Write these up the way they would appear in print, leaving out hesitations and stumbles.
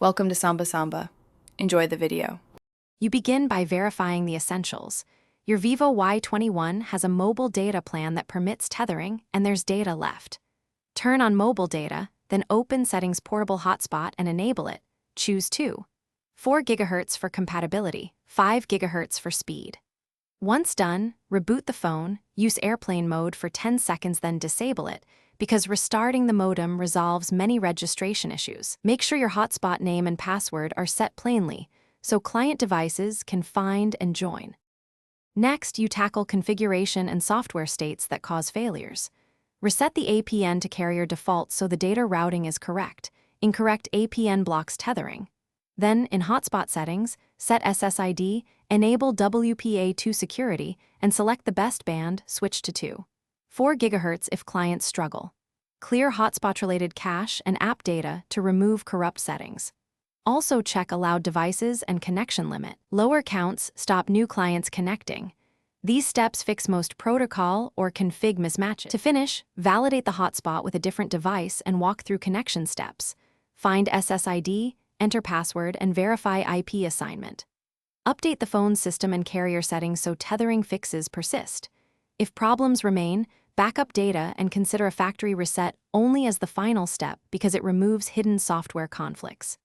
Welcome to Samba Samba. Enjoy the video. You begin by verifying the essentials. Your Vivo Y21 has a mobile data plan that permits tethering, and there's data left. Turn on mobile data, then open Settings Portable Hotspot and enable it. Choose 4 GHz for compatibility, 5 GHz for speed. Once done, reboot the phone, use airplane mode for 10 seconds, then disable it, because restarting the modem resolves many registration issues. Make sure your hotspot name and password are set plainly, so client devices can find and join. Next, you tackle configuration and software states that cause failures. Reset the APN to carrier default so the data routing is correct. Incorrect APN blocks tethering. Then, in hotspot settings, set SSID, enable WPA2 security, and select the best band, switch to 4 GHz if clients struggle. Clear hotspot-related cache and app data to remove corrupt settings. Also check allowed devices and connection limit. Lower counts stop new clients connecting. These steps fix most protocol or config mismatches. To finish, validate the hotspot with a different device and walk through connection steps. Find SSID, enter password, and verify IP assignment. Update the phone system and carrier settings so tethering fixes persist. If problems remain, backup data and consider a factory reset only as the final step because it removes hidden software conflicts.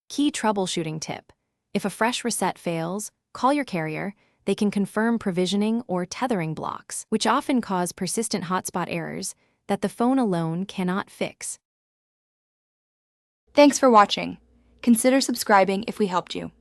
Key troubleshooting tip: if a fresh reset fails, call your carrier. They can confirm provisioning or tethering blocks, which often cause persistent hotspot errors that the phone alone cannot fix. Thanks for watching. Consider subscribing if we helped you.